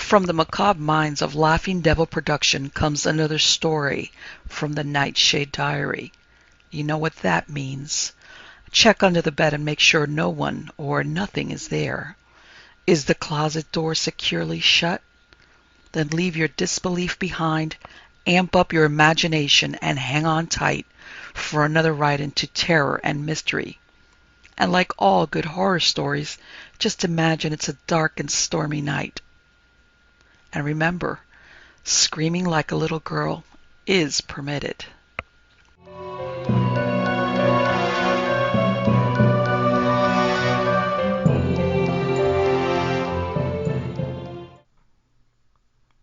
From the macabre minds of Laughing Devil Production comes another story from the Nightshade Diary. You know what that means. Check under the bed and make sure no one or nothing is there. Is the closet door securely shut? Then leave your disbelief behind, amp up your imagination, and hang on tight for another ride into terror and mystery. And like all good horror stories, just imagine it's a dark and stormy night. And remember, screaming like a little girl is permitted.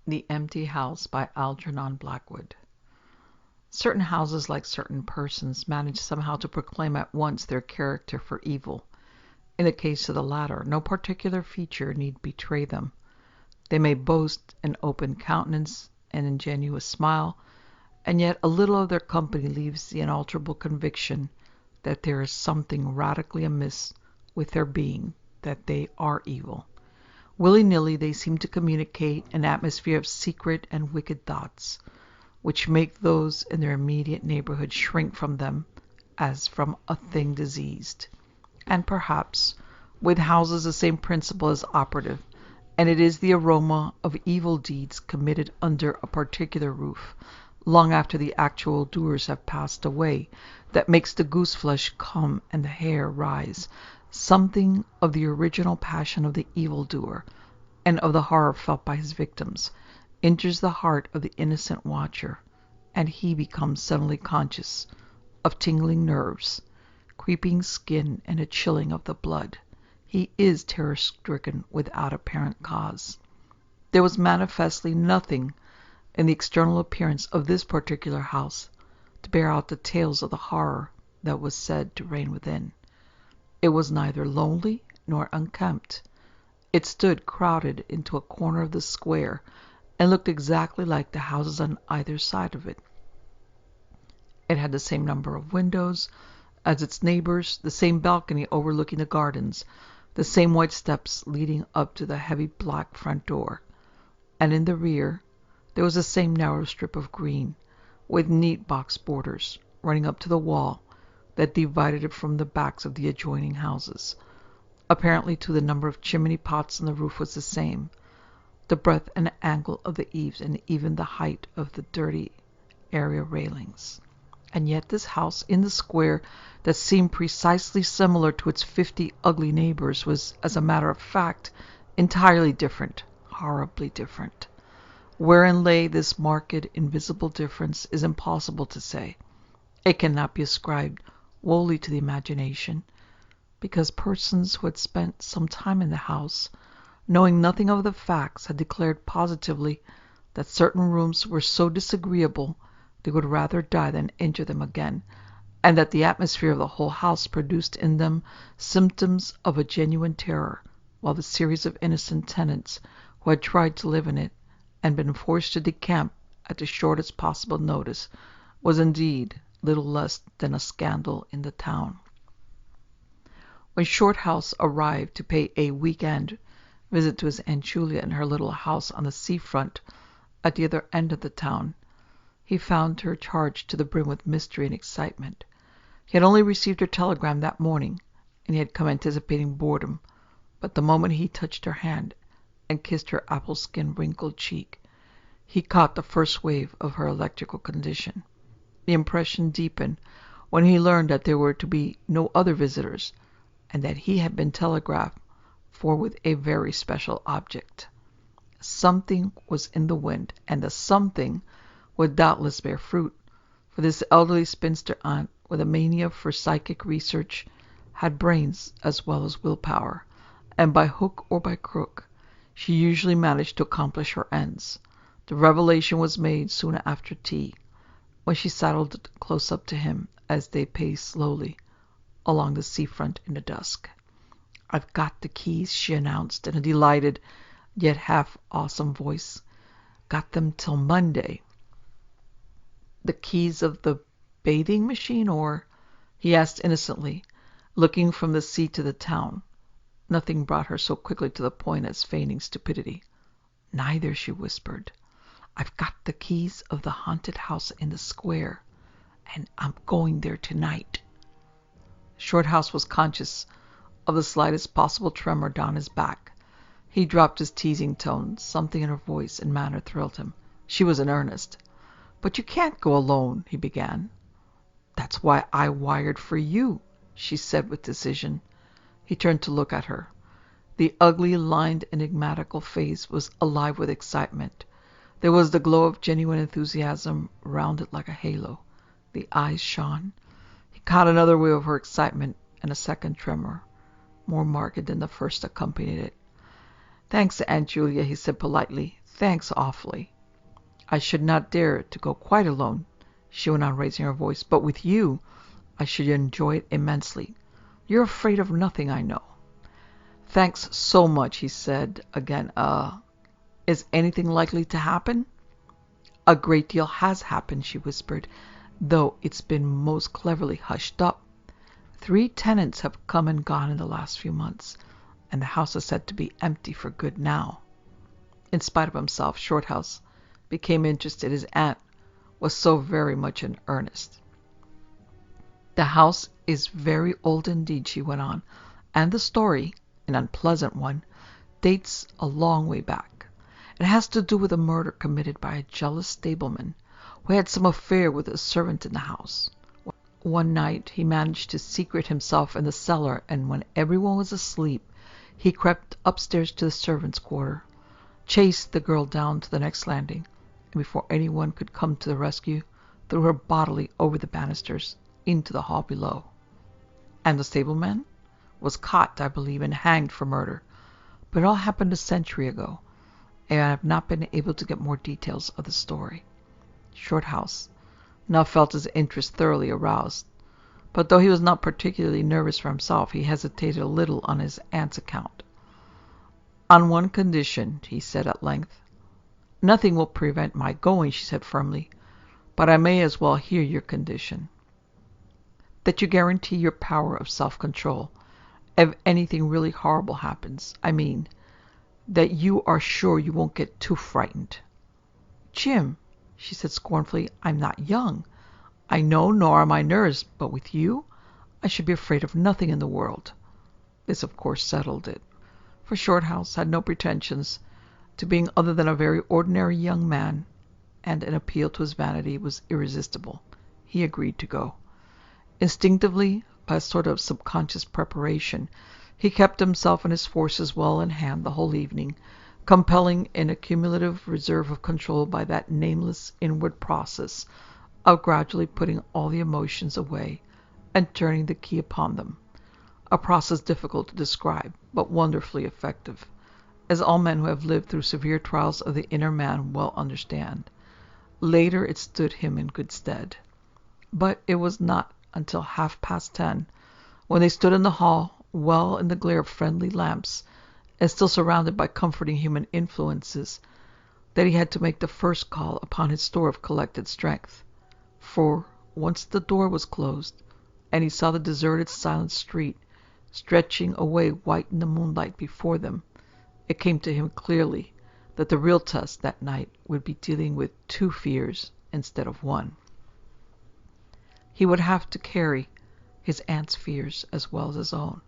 The Empty House by Algernon Blackwood. Certain houses, like certain persons, manage somehow to proclaim at once their character for evil. In the case of the latter, no particular feature need betray them. They may boast an open countenance, an ingenuous smile, and yet a little of their company leaves the unalterable conviction that there is something radically amiss with their being, that they are evil. Willy-nilly they seem to communicate an atmosphere of secret and wicked thoughts, which make those in their immediate neighborhood shrink from them as from a thing diseased. And perhaps with houses the same principle is operative, and it is the aroma of evil deeds committed under a particular roof, long after the actual doers have passed away, that makes the goose-flesh come and the hair rise. Something of the original passion of the evildoer, and of the horror felt by his victims, enters the heart of the innocent watcher, and he becomes suddenly conscious of tingling nerves, creeping skin, and a chilling of the blood. He is terror-stricken without apparent cause. There was manifestly nothing in the external appearance of this particular house to bear out the tales of the horror that was said to reign within. It was neither lonely nor unkempt. It stood crowded into a corner of the square, and looked exactly like the houses on either side of it. It had the same number of windows as its neighbors, the same balcony overlooking the gardens, the same white steps leading up to the heavy black front door, and in the rear there was the same narrow strip of green, with neat box borders, running up to the wall that divided it from the backs of the adjoining houses. Apparently, too, the number of chimney pots on the roof was the same, the breadth and angle of the eaves, and even the height of the dirty area railings. And yet this house in the square, that seemed precisely similar to its 50 ugly neighbors, was, as a matter of fact, entirely different, horribly different. Wherein lay this marked, invisible difference is impossible to say. It cannot be ascribed wholly to the imagination, because persons who had spent some time in the house, knowing nothing of the facts, had declared positively that certain rooms were so disagreeable they would rather die than enter them again, and that the atmosphere of the whole house produced in them symptoms of a genuine terror, while the series of innocent tenants who had tried to live in it, and been forced to decamp at the shortest possible notice, was indeed little less than a scandal in the town. When Shorthouse arrived to pay a week-end visit to his Aunt Julia in her little house on the sea-front at the other end of the town, he found her charged to the brim with mystery and excitement. He had only received her telegram that morning, and he had come anticipating boredom, but the moment he touched her hand and kissed her apple-skin wrinkled cheek, he caught the first wave of her electrical condition. The impression deepened when he learned that there were to be no other visitors, and that he had been telegraphed for with a very special object. Something was in the wind, and the something would doubtless bear fruit, for this elderly spinster aunt, with a mania for psychic research, had brains as well as willpower, and by hook or by crook she usually managed to accomplish her ends. The revelation was made soon after tea, when she sidled close up to him as they paced slowly along the seafront in the dusk. "I've got the keys," she announced in a delighted yet half awesome voice. "Got them till Monday." "The keys of the bathing machine, or?" he asked innocently, looking from the sea to the town. Nothing brought her so quickly to the point as feigning stupidity. Neither, she whispered. I've got the keys of the haunted house in the square, and I'm going there tonight. Shorthouse was conscious of the slightest possible tremor down his back. He dropped his teasing tone. Something in her voice and manner thrilled him. She was in earnest. But you can't go alone, he began. That's why I wired for you, she said with decision. He turned to look at her. The ugly, lined, enigmatical face was alive with excitement. There was the glow of genuine enthusiasm round it like a halo. The eyes shone. He caught another wave of her excitement, and a second tremor, more marked than the first, accompanied it. Thanks, Aunt Julia, he said politely. Thanks awfully. I should not dare to go quite alone, she went on, raising her voice, but with you I should enjoy it immensely. You're afraid of nothing, I know. Thanks so much, he said again. Is anything likely to happen? A great deal has happened, she whispered, though it's been most cleverly hushed up. 3 tenants have come and gone in the last few months, and the house is said to be empty for good now. In spite of himself, Shorthouse became interested. His aunt was so very much in earnest. The house is very old indeed, she went on, and the story, an unpleasant one, dates a long way back. It has to do with a murder committed by a jealous stableman who had some affair with a servant in the house. One night he managed to secret himself in the cellar, and when everyone was asleep, he crept upstairs to the servants' quarter, chased the girl down to the next landing, and before anyone could come to the rescue, threw her bodily over the banisters into the hall below. And the stableman was caught, I believe, and hanged for murder. But it all happened a century ago, and I have not been able to get more details of the story. Shorthouse now felt his interest thoroughly aroused, but though he was not particularly nervous for himself, he hesitated a little on his aunt's account. On one condition, he said at length. Nothing will prevent my going, she said firmly, but I may as well hear your condition. That you guarantee your power of self-control. If anything really horrible happens, I mean, that you are sure you won't get too frightened. Jim, she said scornfully, I'm not young. I know, nor are my nerves, but with you, I should be afraid of nothing in the world. This, of course, settled it, for Shorthouse had no pretensions to being other than a very ordinary young man, and an appeal to his vanity was irresistible. He agreed to go. Instinctively, by a sort of subconscious preparation, he kept himself and his forces well in hand the whole evening, compelling an accumulative reserve of control by that nameless inward process of gradually putting all the emotions away and turning the key upon them, a process difficult to describe, but wonderfully effective, as all men who have lived through severe trials of the inner man well understand. Later it stood him in good stead. But it was not until 10:30, when they stood in the hall, well in the glare of friendly lamps, and still surrounded by comforting human influences, that he had to make the first call upon his store of collected strength. For once the door was closed, and he saw the deserted, silent street stretching away white in the moonlight before them, it came to him clearly that the real test that night would be dealing with 2 fears instead of 1. He would have to carry his aunt's fears as well as his own.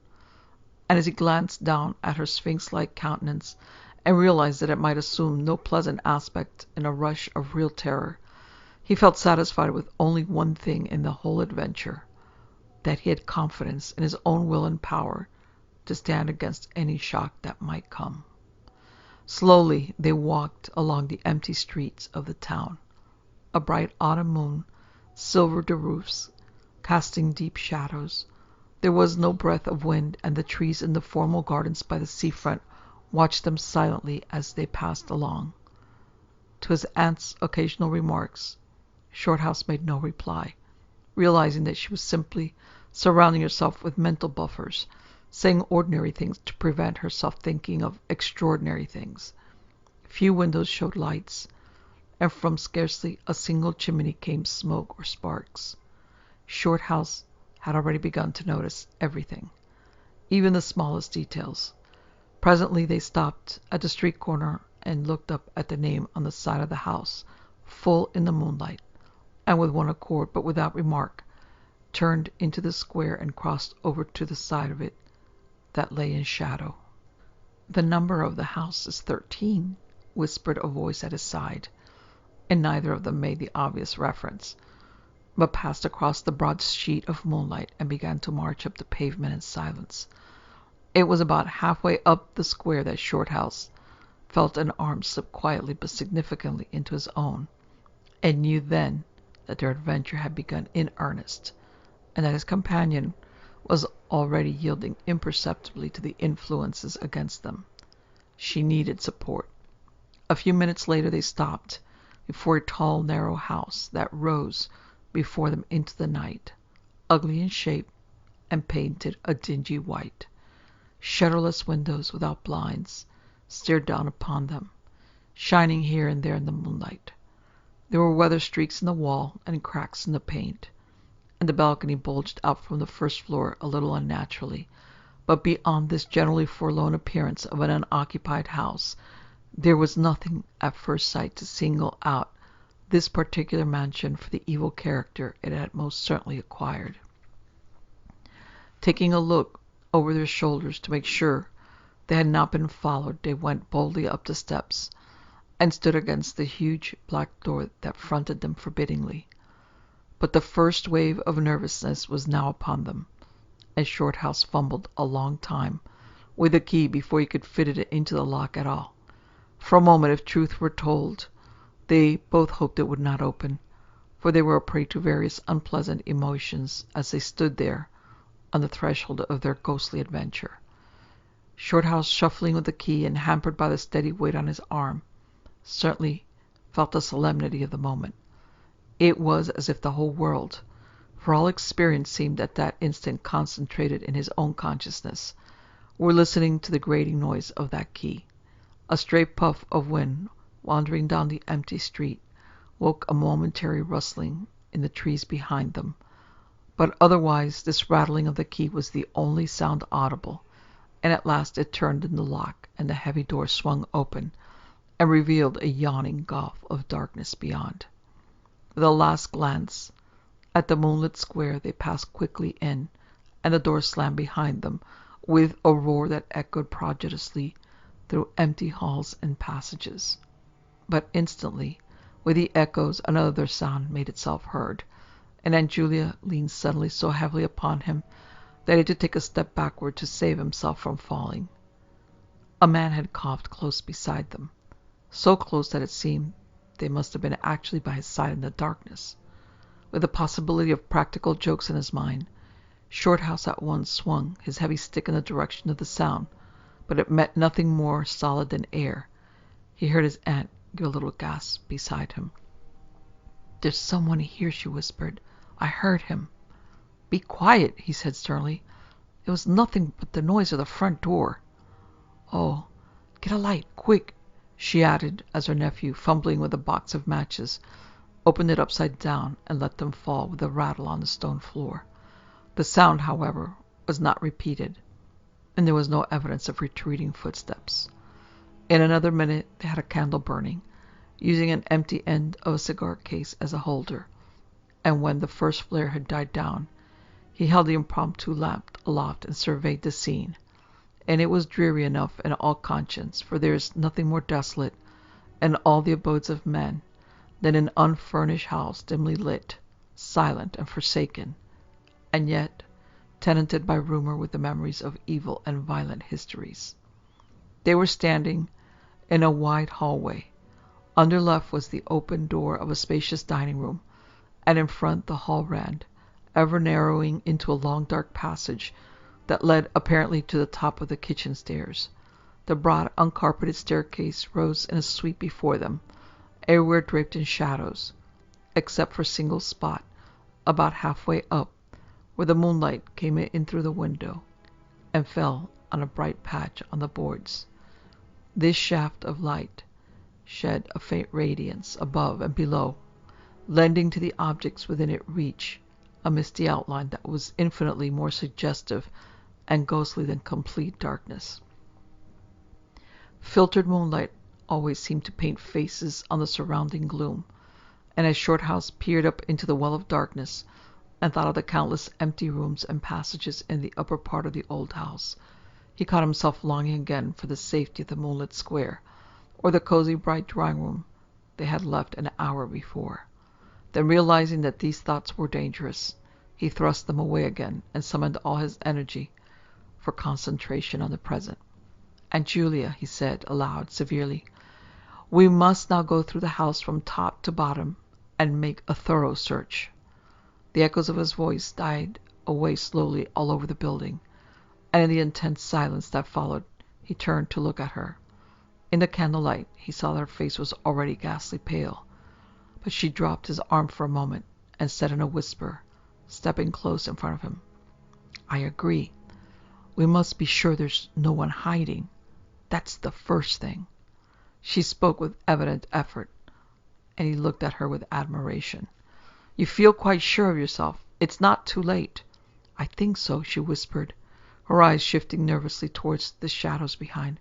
And as he glanced down at her sphinx-like countenance and realized that it might assume no pleasant aspect in a rush of real terror, he felt satisfied with only one thing in the whole adventure, that he had confidence in his own will and power to stand against any shock that might come. Slowly they walked along the empty streets of the town. A bright autumn moon silvered the roofs, casting deep shadows. There was no breath of wind, and the trees in the formal gardens by the seafront watched them silently as they passed along. To his aunt's occasional remarks, Shorthouse made no reply, realizing that she was simply surrounding herself with mental buffers, saying ordinary things to prevent herself thinking of extraordinary things. Few windows showed lights, and from scarcely a single chimney came smoke or sparks. Shorthouse had already begun to notice everything, even the smallest details. Presently they stopped at the street corner, and looked up at the name on the side of the house, full in the moonlight, and with one accord, but without remark, turned into the square and crossed over to the side of it that lay in shadow. "The number of the house is 13, whispered a voice at his side, and neither of them made the obvious reference, but passed across the broad sheet of moonlight and began to march up the pavement in silence. It was about halfway up the square that Shorthouse felt an arm slip quietly but significantly into his own, and knew then that their adventure had begun in earnest, and that his companion was already yielding imperceptibly to the influences against them. She needed support. A few minutes later they stopped before a tall, narrow house that rose before them into the night, ugly in shape and painted a dingy white. Shutterless windows without blinds stared down upon them, shining here and there in the moonlight. There were weather streaks in the wall and cracks in the paint, and the balcony bulged out from the first floor a little unnaturally, but beyond this generally forlorn appearance of an unoccupied house, there was nothing at first sight to single out this particular mansion for the evil character it had most certainly acquired. Taking a look over their shoulders to make sure they had not been followed, they went boldly up the steps and stood against the huge black door that fronted them forbiddingly. But the first wave of nervousness was now upon them, and Shorthouse fumbled a long time with the key before he could fit it into the lock at all. For a moment, if truth were told, they both hoped it would not open, for they were a prey to various unpleasant emotions as they stood there on the threshold of their ghostly adventure. Shorthouse, shuffling with the key and hampered by the steady weight on his arm, certainly felt the solemnity of the moment. It was as if the whole world, for all experience seemed at that instant concentrated in his own consciousness, were listening to the grating noise of that key. A stray puff of wind wandering down the empty street woke a momentary rustling in the trees behind them, but otherwise this rattling of the key was the only sound audible, and at last it turned in the lock and the heavy door swung open and revealed a yawning gulf of darkness beyond. With a last glance at the moonlit square, they passed quickly in, and the door slammed behind them with a roar that echoed prodigiously through empty halls and passages. But instantly, with the echoes, another sound made itself heard, and Aunt Julia leaned suddenly so heavily upon him that he had to take a step backward to save himself from falling. A man had coughed close beside them, so close that it seemed they must have been actually by his side in the darkness. With the possibility of practical jokes in his mind, Shorthouse at once swung his heavy stick in the direction of the sound, but it met nothing more solid than air. He heard his aunt give a little gasp beside him. "There's someone here," she whispered. "I heard him." "Be quiet," he said sternly. "It was nothing but the noise of the front door." "Oh, get a light, quick," she added, as her nephew, fumbling with a box of matches, opened it upside down and let them fall with a rattle on the stone floor. The sound, however, was not repeated, and there was no evidence of retreating footsteps. In another minute they had a candle burning, using an empty end of a cigar case as a holder, and when the first flare had died down, he held the impromptu lamp aloft and surveyed the scene. And it was dreary enough in all conscience, for there is nothing more desolate in all the abodes of men than an unfurnished house dimly lit, silent and forsaken, and yet tenanted by rumor with the memories of evil and violent histories. They were standing in a wide hallway. On their left was the open door of a spacious dining room, and in front the hall ran, ever narrowing into a long dark passage that led apparently to the top of the kitchen stairs. The broad, uncarpeted staircase rose in a sweep before them, everywhere draped in shadows, except for a single spot, about halfway up, where the moonlight came in through the window and fell on a bright patch on the boards. This shaft of light shed a faint radiance above and below, lending to the objects within its reach a misty outline that was infinitely more suggestive and ghostly than complete darkness. Filtered moonlight always seemed to paint faces on the surrounding gloom, and as Shorthouse peered up into the well of darkness and thought of the countless empty rooms and passages in the upper part of the old house, he caught himself longing again for the safety of the moonlit square, or the cozy bright drawing room they had left an hour before. Then, realizing that these thoughts were dangerous, he thrust them away again and summoned all his energy for concentration on the present. "Aunt Julia," he said aloud, severely, "we must now go through the house from top to bottom and make a thorough search." The echoes of his voice died away slowly all over the building, and in the intense silence that followed, he turned to look at her. In the candlelight, he saw that her face was already ghastly pale, but she dropped his arm for a moment and said in a whisper, stepping close in front of him, "I agree. We must be sure there's no one hiding. That's the first thing." She spoke with evident effort, and he looked at her with admiration. "You feel quite sure of yourself? It's not too late." "I think so," she whispered, her eyes shifting nervously towards the shadows behind.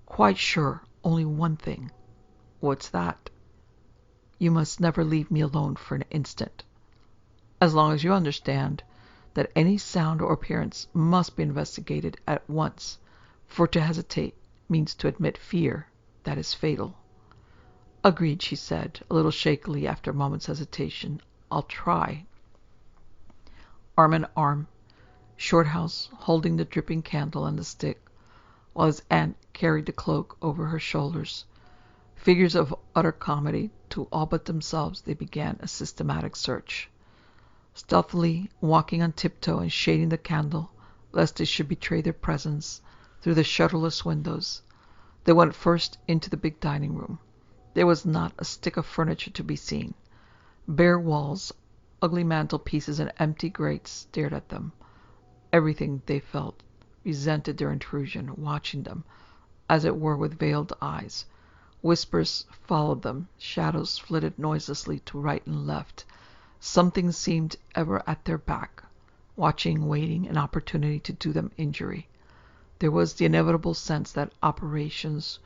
"Quite sure. Only one thing." "What's that?" "You must never leave me alone for an instant. As long as you understand that any sound or appearance must be investigated at once, for to hesitate means to admit fear that is fatal." "Agreed," she said, a little shakily after a moment's hesitation. "I'll try." Arm in arm, Shorthouse holding the dripping candle and the stick, while his aunt carried the cloak over her shoulders. Figures of utter comedy to all but themselves, they began a systematic search. Stealthily walking on tiptoe and shading the candle lest it should betray their presence through the shutterless windows, they went first into the big dining room. There was not a stick of furniture to be seen. Bare walls, ugly mantelpieces, and empty grates stared at them. Everything, they felt, resented their intrusion, watching them, as it were with veiled eyes. Whispers followed them. Shadows flitted noiselessly to right and left. Something seemed ever at their back, watching, waiting an opportunity to do them injury. There was the inevitable sense that operations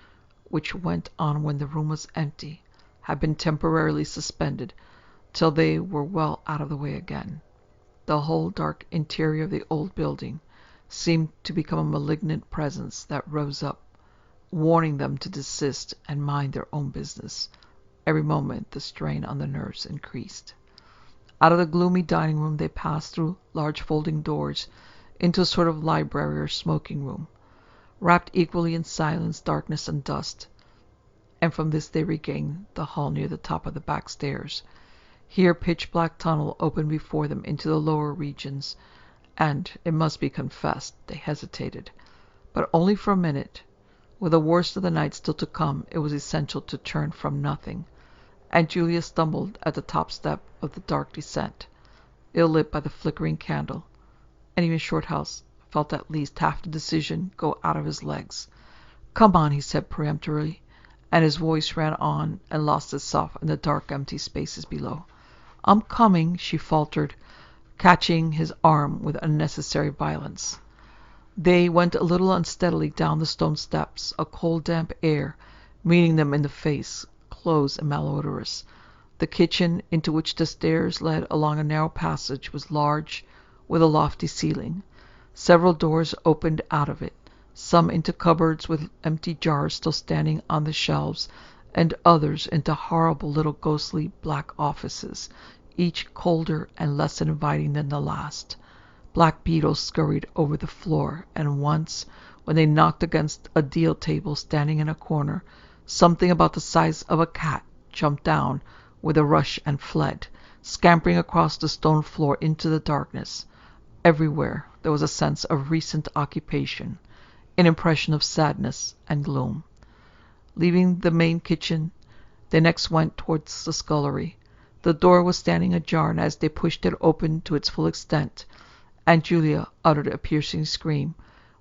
which went on when the room was empty had been temporarily suspended till they were well out of the way again. The whole dark interior of the old building seemed to become a malignant presence that rose up, warning them to desist and mind their own business. Every moment the strain on the nerves increased. Out of the gloomy dining room they passed through large folding doors into a sort of library or smoking room, wrapped equally in silence, darkness, and dust, and from this they regained the hall near the top of the back stairs. Here a pitch-black tunnel opened before them into the lower regions, and, it must be confessed, they hesitated, but only for a minute. With the worst of the night still to come, it was essential to turn from nothing. Aunt Julia stumbled at the top step of the dark descent, ill-lit by the flickering candle, and even Shorthouse felt at least half the decision go out of his legs. "Come on," he said peremptorily, and his voice ran on and lost itself in the dark, empty spaces below. "I'm coming," she faltered, catching his arm with unnecessary violence. They went a little unsteadily down the stone steps, a cold, damp air meeting them in the face, close and malodorous. The kitchen, into which the stairs led along a narrow passage, was large, with a lofty ceiling. Several doors opened out of it, some into cupboards with empty jars still standing on the shelves, and others into horrible little ghostly black offices, each colder and less inviting than the last. Black beetles scurried over the floor, and once, when they knocked against a deal table standing in a corner, something about the size of a cat jumped down with a rush and fled, scampering across the stone floor into the darkness. Everywhere there was a sense of recent occupation, an impression of sadness and gloom. Leaving the main kitchen, they next went towards the scullery. The door was standing ajar, and as they pushed it open to its full extent, Aunt Julia uttered a piercing scream,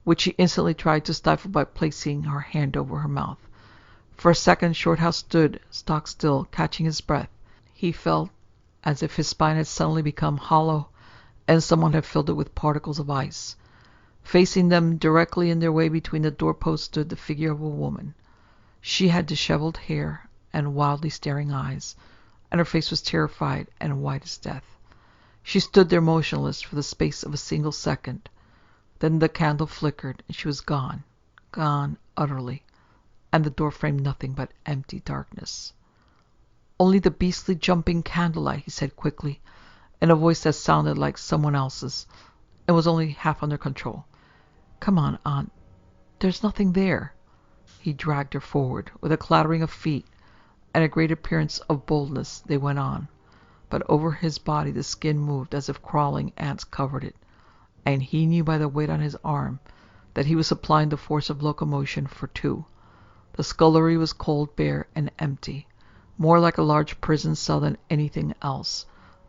which she instantly tried to stifle by placing her hand over her mouth. For a second Shorthouse stood stock still, catching his breath. He felt as if his spine had suddenly become hollow, and someone had filled it with particles of ice. Facing them directly in their way between the doorposts stood the figure of a woman. She had disheveled hair and wildly staring eyes, and her face was terrified and white as death. She stood there motionless for the space of a single second. Then the candle flickered, and she was gone, gone utterly, and the door framed nothing but empty darkness. "Only the beastly jumping candlelight," he said quickly, in a voice that sounded like someone else's, and was only half under control. "Come on, Aunt. There's nothing there." He dragged her forward. With a clattering of feet and a great appearance of boldness, they went on. But over his body the skin moved as if crawling ants covered it, and he knew by the weight on his arm that he was supplying the force of locomotion for two. The scullery was cold, bare, and empty, more like a large prison cell than anything else.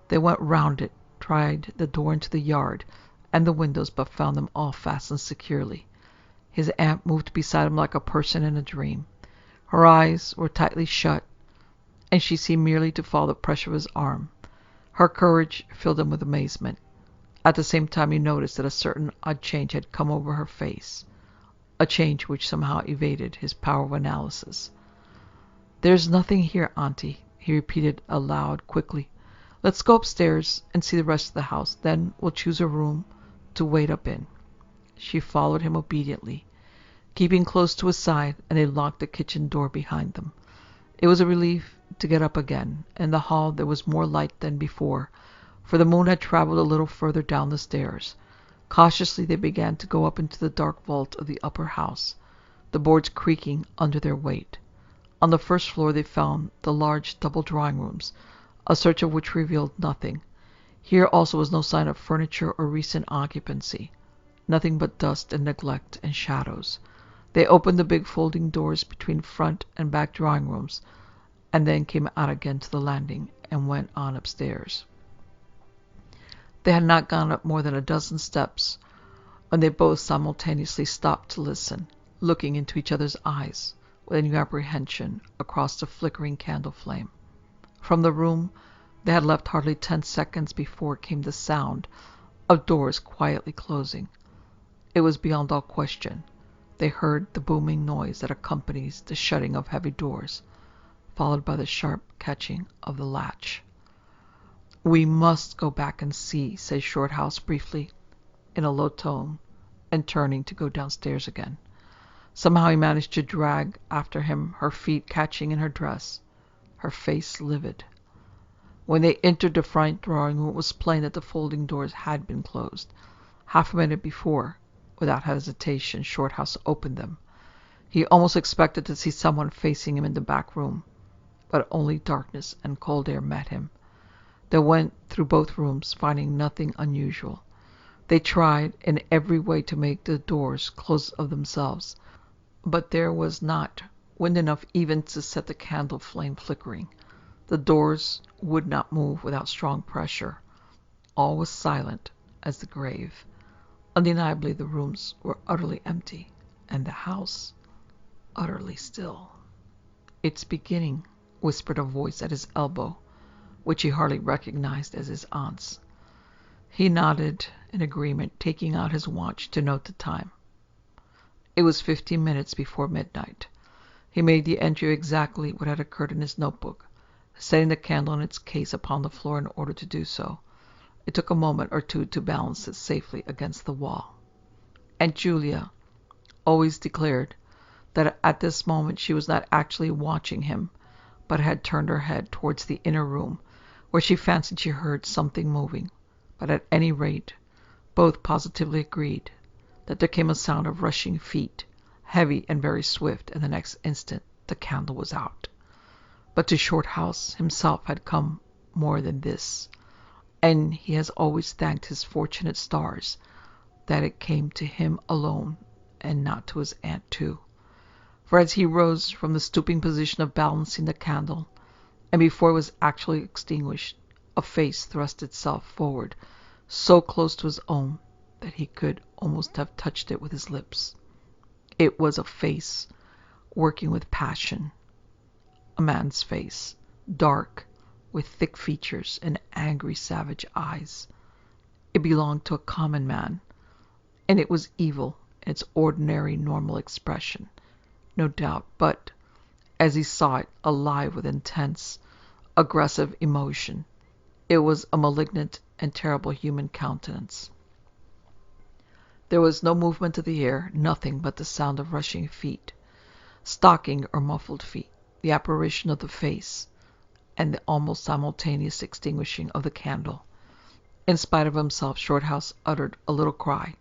They went round it, tried the door into the yard and the windows, but found them all fastened securely. His aunt moved beside him like a person in a dream. Her eyes were tightly shut, and she seemed merely to follow the pressure of his arm. Her courage filled him with amazement. At the same time he noticed that a certain odd change had come over her face, a change which somehow evaded his power of analysis. "There's nothing here, Auntie," he repeated aloud quickly. "Let's go upstairs and see the rest of the house. Then we'll choose a room to wait up in." She followed him obediently, keeping close to his side, and they locked the kitchen door behind them. It was a relief to get up again. In the hall there was more light than before, for the moon had traveled a little further down the stairs. Cautiously they began to go up into the dark vault of the upper house, the boards creaking under their weight. On the first floor they found the large double drawing rooms, a search of which revealed nothing. Here also was no sign of furniture or recent occupancy, nothing but dust and neglect and shadows. They opened the big folding doors between front and back drawing rooms, and then came out again to the landing and went on upstairs. They had not gone up more than a dozen steps when they both simultaneously stopped to listen, looking into each other's eyes with a new apprehension across the flickering candle flame. From the room they had left hardly 10 seconds before came the sound of doors quietly closing. It was beyond all question. They heard the booming noise that accompanies the shutting of heavy doors, followed by the sharp catching of the latch. "We must go back and see," said Shorthouse briefly, in a low tone, and turning to go downstairs again. Somehow he managed to drag after him, her feet catching in her dress, her face livid. When they entered the front drawing room, it was plain that the folding doors had been closed. Half a minute before, without hesitation, Shorthouse opened them. He almost expected to see someone facing him in the back room, but only darkness and cold air met him. They went through both rooms, finding nothing unusual. They tried in every way to make the doors close of themselves, but there was not wind enough even to set the candle flame flickering. The doors would not move without strong pressure. All was silent as the grave. Undeniably the rooms were utterly empty, and the house utterly still. "It's beginning," whispered a voice at his elbow, which he hardly recognized as his aunt's. He nodded in agreement, taking out his watch to note the time. It was 15 minutes before midnight. He made the entry of exactly what had occurred in his notebook, setting the candle in its case upon the floor in order to do so. It took a moment or two to balance it safely against the wall. Aunt Julia always declared that at this moment she was not actually watching him, but had turned her head towards the inner room, where she fancied she heard something moving. But at any rate, both positively agreed that there came a sound of rushing feet, heavy and very swift, and the next instant the candle was out. But to Shorthouse himself had come more than this, and he has always thanked his fortunate stars that it came to him alone and not to his aunt too. For as he rose from the stooping position of balancing the candle, and before it was actually extinguished, a face thrust itself forward so close to his own that he could almost have touched it with his lips. It was a face working with passion, a man's face, dark, with thick features and angry, savage eyes. It belonged to a common man, and it was evil in its ordinary, normal expression, no doubt, but as he saw it, alive with intense, aggressive emotion. It was a malignant and terrible human countenance. There was no movement of the air, nothing but the sound of rushing feet, stocking or muffled feet, the apparition of the face, and the almost simultaneous extinguishing of the candle. In spite of himself, Shorthouse uttered a little cry,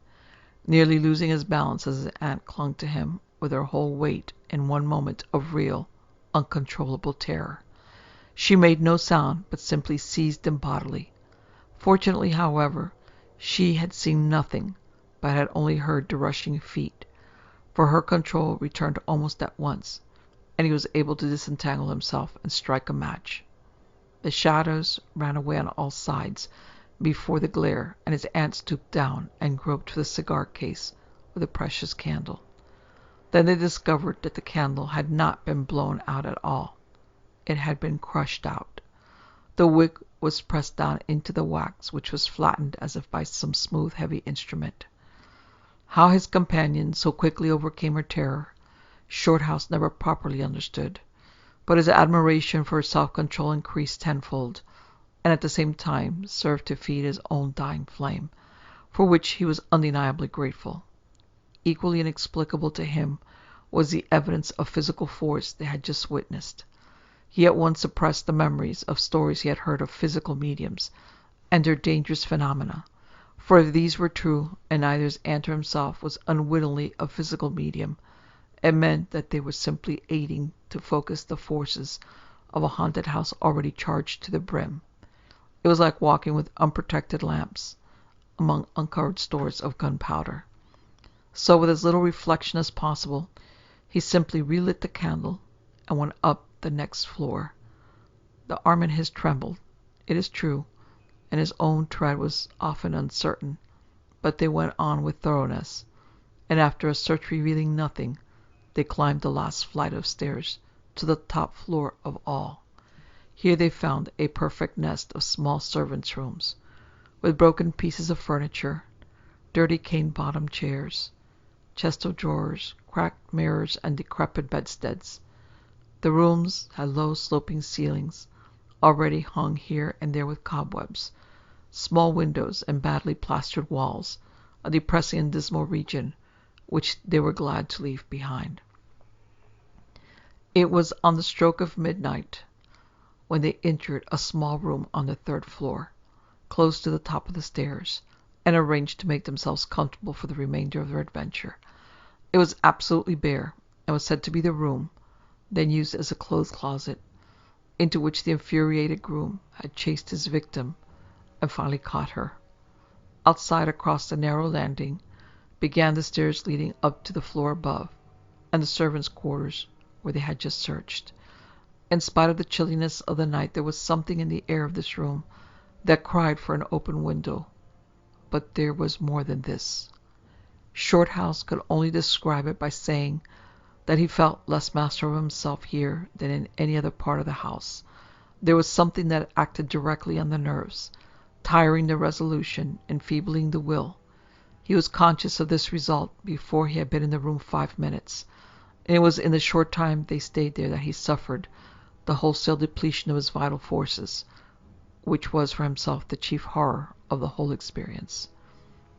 nearly losing his balance as his aunt clung to him with her whole weight in one moment of real, uncontrollable terror. She made no sound, but simply seized him bodily. Fortunately, however, she had seen nothing, but had only heard the rushing feet, for her control returned almost at once, and he was able to disentangle himself and strike a match. The shadows ran away on all sides before the glare, and his aunt stooped down and groped for the cigar case with the precious candle. Then they discovered that the candle had not been blown out at all. It had been crushed out. The wick was pressed down into the wax, which was flattened as if by some smooth, heavy instrument. How his companion so quickly overcame her terror, Shorthouse never properly understood, but his admiration for her self-control increased tenfold, and at the same time served to feed his own dying flame, for which he was undeniably grateful. Equally inexplicable to him was the evidence of physical force they had just witnessed. He at once suppressed the memories of stories he had heard of physical mediums and their dangerous phenomena, for if these were true, and neither his aunt or himself was unwittingly a physical medium, it meant that they were simply aiding to focus the forces of a haunted house already charged to the brim. It was like walking with unprotected lamps among uncovered stores of gunpowder. So with as little reflection as possible, he simply relit the candle and went up the next floor. The arm in his trembled, it is true, and his own tread was often uncertain, but they went on with thoroughness, and after a search revealing nothing, they climbed the last flight of stairs to the top floor of all. Here they found a perfect nest of small servants' rooms, with broken pieces of furniture, dirty cane-bottomed chairs, chests of drawers, cracked mirrors, and decrepit bedsteads. The rooms had low sloping ceilings, already hung here and there with cobwebs, small windows, and badly plastered walls, a depressing and dismal region which they were glad to leave behind. It was on the stroke of midnight when they entered a small room on the third floor, close to the top of the stairs, and arranged to make themselves comfortable for the remainder of their adventure. It was absolutely bare, and was said to be the room, then used as a clothes closet, into which the infuriated groom had chased his victim and finally caught her. Outside, across the narrow landing, began the stairs leading up to the floor above, and the servants' quarters where they had just searched. In spite of the chilliness of the night, there was something in the air of this room that cried for an open window. But there was more than this. Shorthouse could only describe it by saying that he felt less master of himself here than in any other part of the house. There was something that acted directly on the nerves, tiring the resolution, enfeebling the will. He was conscious of this result before he had been in the room 5 minutes, and it was in the short time they stayed there that he suffered the wholesale depletion of his vital forces, which was for himself the chief horror of the whole experience.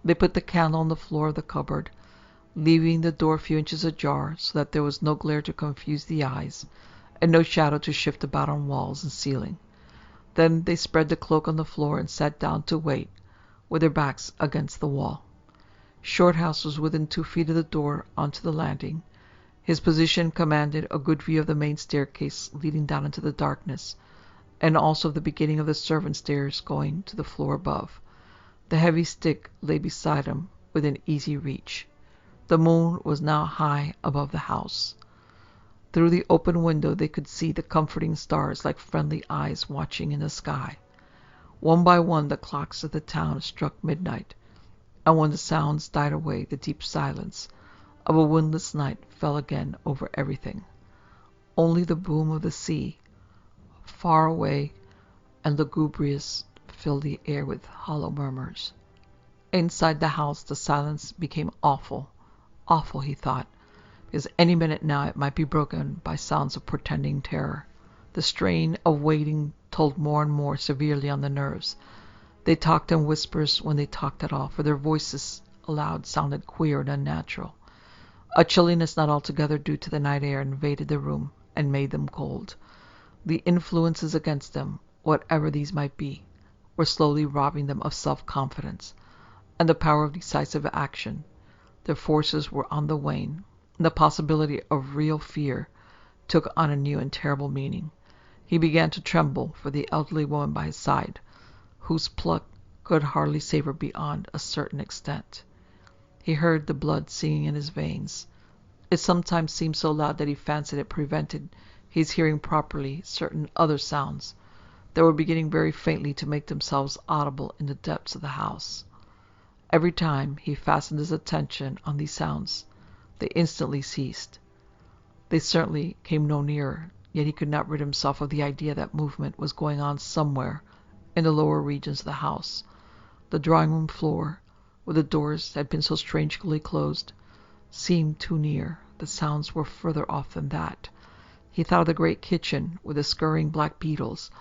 They put the candle on the floor of the cupboard, leaving the door a few inches ajar so that there was no glare to confuse the eyes, and no shadow to shift about on walls and ceiling. Then they spread the cloak on the floor and sat down to wait, with their backs against the wall. Shorthouse was within 2 feet of the door onto the landing. His position commanded a good view of the main staircase leading down into the darkness, and also of the beginning of the servant stairs going to the floor above. The heavy stick lay beside him within easy reach. The moon was now high above the house. Through the open window they could see the comforting stars like friendly eyes watching in the sky. One by one the clocks of the town struck midnight, and when the sounds died away, the deep silence of a windless night fell again over everything. Only the boom of the sea, far away and lugubrious, filled the air with hollow murmurs. Inside the house the silence became awful, awful, he thought, because any minute now it might be broken by sounds of portending terror. The strain of waiting told more and more severely on the nerves. They talked in whispers when they talked at all, for their voices aloud sounded queer and unnatural. A chilliness not altogether due to the night air invaded the room and made them cold. The influences against them, whatever these might be, were slowly robbing them of self-confidence and the power of decisive action. Their forces were on the wane, and the possibility of real fear took on a new and terrible meaning. He began to tremble for the elderly woman by his side, whose pluck could hardly savour beyond a certain extent. He heard the blood singing in his veins. It sometimes seemed so loud that he fancied it prevented his hearing properly certain other sounds that were beginning very faintly to make themselves audible in the depths of the house. Every time he fastened his attention on these sounds, they instantly ceased. They certainly came no nearer, yet he could not rid himself of the idea that movement was going on somewhere in the lower regions of the house. The drawing-room floor, where the doors had been so strangely closed, seemed too near. The sounds were further off than that. He thought of the great kitchen with the scurrying black beetles,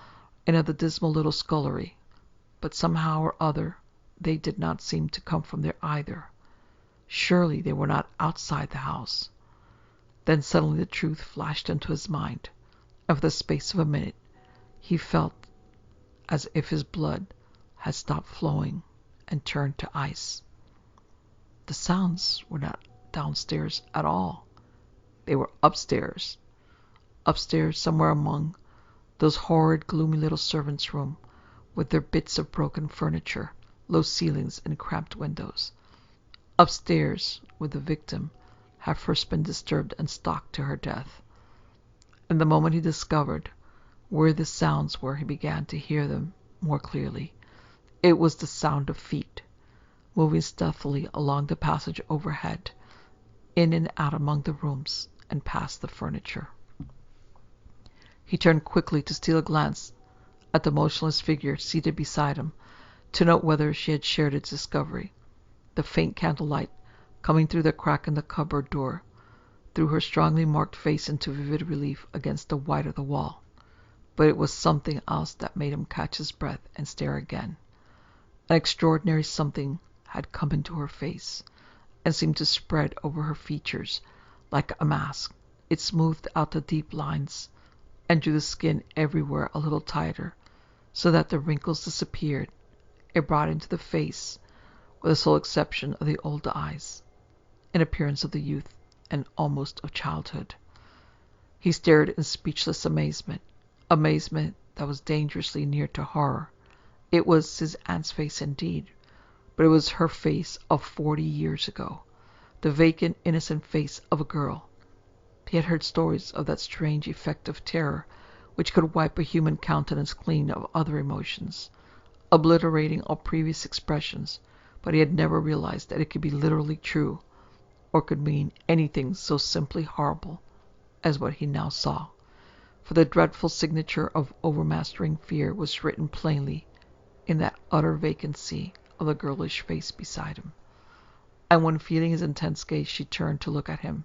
and of the dismal little scullery, but somehow or other they did not seem to come from there either. Surely they were not outside the house. Then suddenly the truth flashed into his mind, and for the space of a minute he felt as if his blood had stopped flowing and turned to ice. The sounds were not downstairs at all. They were upstairs. Upstairs, somewhere among those horrid, gloomy little servants' rooms, with their bits of broken furniture, low ceilings, and cramped windows. Upstairs, where the victim had first been disturbed and stalked to her death. And the moment he discovered where the sounds were, he began to hear them more clearly. It was the sound of feet, moving stealthily along the passage overhead, in and out among the rooms, and past the furniture. He turned quickly to steal a glance at the motionless figure seated beside him, to note whether she had shared its discovery. The faint candlelight, coming through the crack in the cupboard door, threw her strongly marked face into vivid relief against the white of the wall. But it was something else that made him catch his breath and stare again. An extraordinary something had come into her face, and seemed to spread over her features like a mask. It smoothed out the deep lines, and drew the skin everywhere a little tighter, so that the wrinkles disappeared. It brought into the face, with the sole exception of the old eyes, an appearance of the youth and almost of childhood. He stared in speechless amazement that was dangerously near to horror. It was his aunt's face indeed, but it was her face of 40 years ago, the vacant, innocent face of a girl. He had heard stories of that strange effect of terror which could wipe a human countenance clean of other emotions, obliterating all previous expressions, but he had never realized that it could be literally true, or could mean anything so simply horrible as what he now saw. For the dreadful signature of overmastering fear was written plainly in that utter vacancy of the girlish face beside him. And when, feeling his intense gaze, she turned to look at him,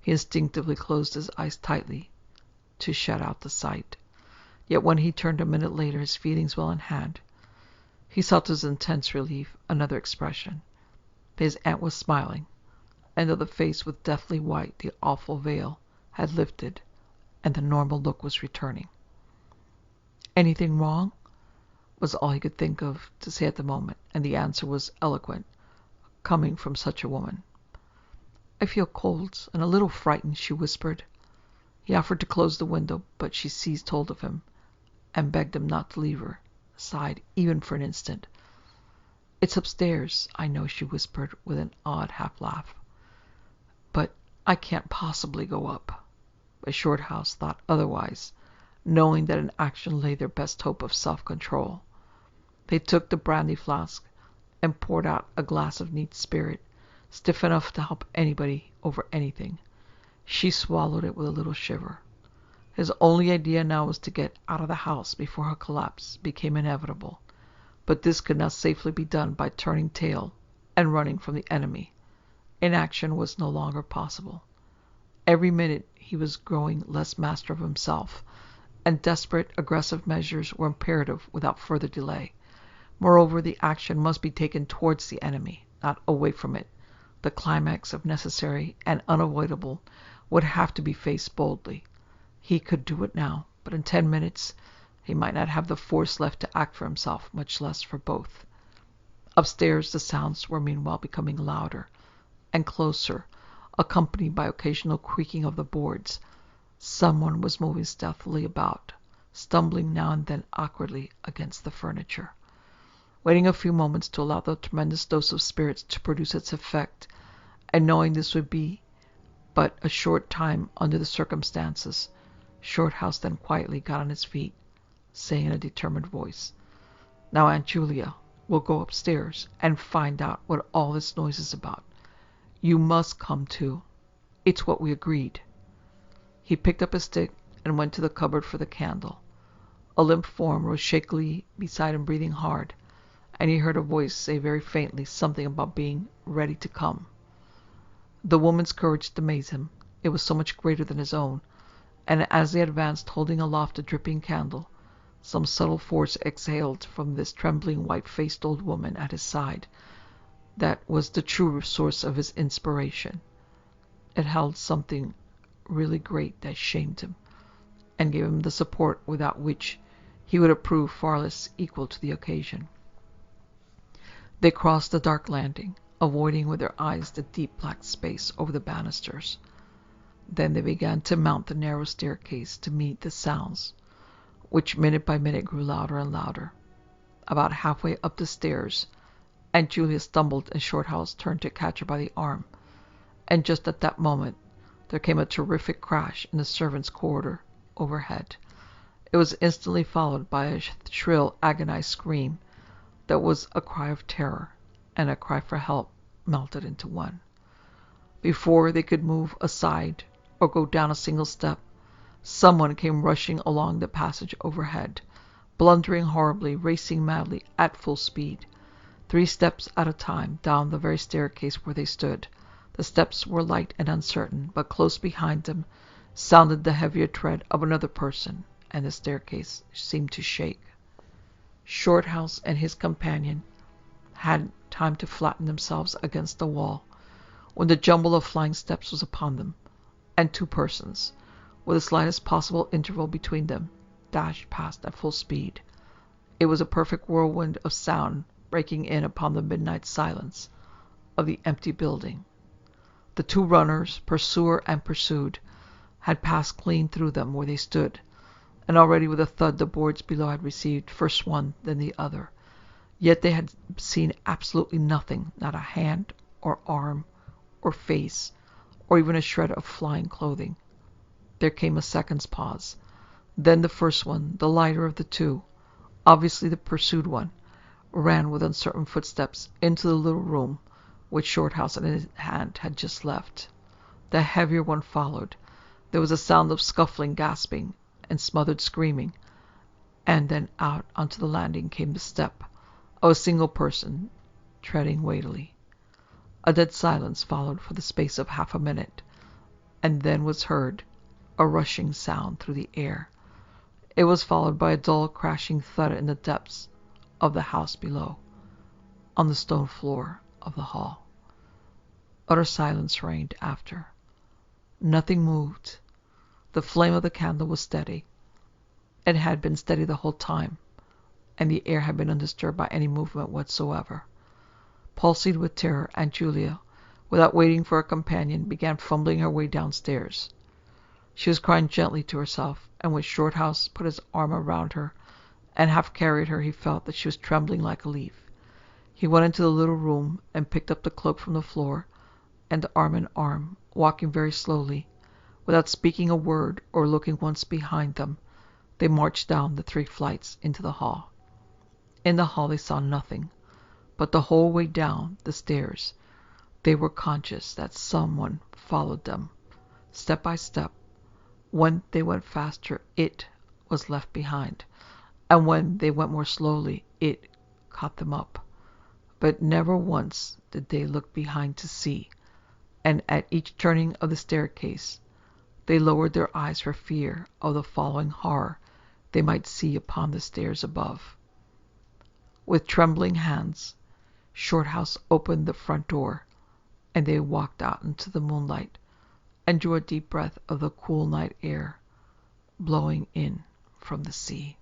he instinctively closed his eyes tightly to shut out the sight. Yet when he turned a minute later, his feelings well in hand, he saw to his intense relief another expression. His aunt was smiling, and though the face was deathly white, the awful veil had lifted, and the normal look was returning. "Anything wrong?" was all he could think of to say at the moment, and the answer was eloquent, coming from such a woman. "I feel cold and a little frightened," she whispered. He offered to close the window, but she seized hold of him and begged him not to leave her side even for an instant. "It's upstairs, I know," she whispered with an odd half-laugh. "But I can't possibly go up." But Shorthouse thought otherwise, knowing that in action lay their best hope of self-control. They took the brandy flask and poured out a glass of neat spirit, stiff enough to help anybody over anything. She swallowed it with a little shiver. His only idea now was to get out of the house before her collapse became inevitable. But this could not safely be done by turning tail and running from the enemy. Inaction was no longer possible. Every minute he was growing less master of himself, and desperate, aggressive measures were imperative without further delay. Moreover, the action must be taken towards the enemy, not away from it. The climax, if necessary and unavoidable, would have to be faced boldly. He could do it now, but in 10 minutes he might not have the force left to act for himself, much less for both. Upstairs the sounds were meanwhile becoming louder and closer, accompanied by occasional creaking of the boards. Someone was moving stealthily about, stumbling now and then awkwardly against the furniture. Waiting a few moments to allow the tremendous dose of spirits to produce its effect, and knowing this would be but a short time under the circumstances, Shorthouse then quietly got on his feet, saying in a determined voice, "Now, Aunt Julia, we'll go upstairs and find out what all this noise is about. You must come too. It's what we agreed." He picked up a stick and went to the cupboard for the candle. A limp form rose shakily beside him, breathing hard, and he heard a voice say very faintly something about being ready to come. The woman's courage amazed him. It was so much greater than his own, and as they advanced holding aloft a dripping candle, some subtle force exhaled from this trembling, white-faced old woman at his side that was the true source of his inspiration. It held something really great that shamed him, and gave him the support without which he would have proved far less equal to the occasion. They crossed the dark landing, avoiding with their eyes the deep black space over the banisters. Then they began to mount the narrow staircase to meet the sounds, which minute by minute grew louder and louder. About halfway up the stairs, Aunt Julia stumbled and Shorthouse turned to catch her by the arm, and just at that moment there came a terrific crash in the servants' corridor overhead. It was instantly followed by a shrill, agonized scream that was a cry of terror and a cry for help melted into one. Before they could move aside or go down a single step, someone came rushing along the passage overhead, blundering horribly, racing madly at full speed, 3 steps at a time down the very staircase where they stood. The steps were light and uncertain, but close behind them sounded the heavier tread of another person, and the staircase seemed to shake. Shorthouse and his companion had time to flatten themselves against the wall when the jumble of flying steps was upon them, and 2 persons, with the slightest possible interval between them, dashed past at full speed. It was a perfect whirlwind of sound breaking in upon the midnight silence of the empty building. The 2 runners, pursuer and pursued, had passed clean through them where they stood, and already with a thud the boards below had received first one, then the other. Yet they had seen absolutely nothing, not a hand or arm or face, or even a shred of flying clothing. There came a second's pause. Then the first one, the lighter of the 2, obviously the pursued one, ran with uncertain footsteps into the little room which Shorthouse in his hand had just left. The heavier one followed. There was a sound of scuffling, gasping, and smothered screaming, and then out onto the landing came the step of a single person, treading weightily. A dead silence followed for the space of half a minute, and then was heard a rushing sound through the air. It was followed by a dull, crashing thud in the depths of the house below, on the stone floor of the hall. Utter silence reigned after. Nothing moved. The flame of the candle was steady. It had been steady the whole time, and the air had been undisturbed by any movement whatsoever. Palsied with terror, Aunt Julia, without waiting for her companion, began fumbling her way downstairs. She was crying gently to herself, and when Shorthouse put his arm around her and half carried her, he felt that she was trembling like a leaf. He went into the little room and picked up the cloak from the floor, and arm in arm, walking very slowly, without speaking a word or looking once behind them, they marched down the 3 flights into the hall. In the hall they saw nothing, but the whole way down the stairs they were conscious that someone followed them, step by step. When they went faster, it was left behind, and when they went more slowly, it caught them up. But never once did they look behind to see, and at each turning of the staircase They lowered their eyes for fear of the following horror they might see upon the stairs above. With trembling hands, Shorthouse opened the front door, and they walked out into the moonlight and drew a deep breath of the cool night air blowing in from the sea.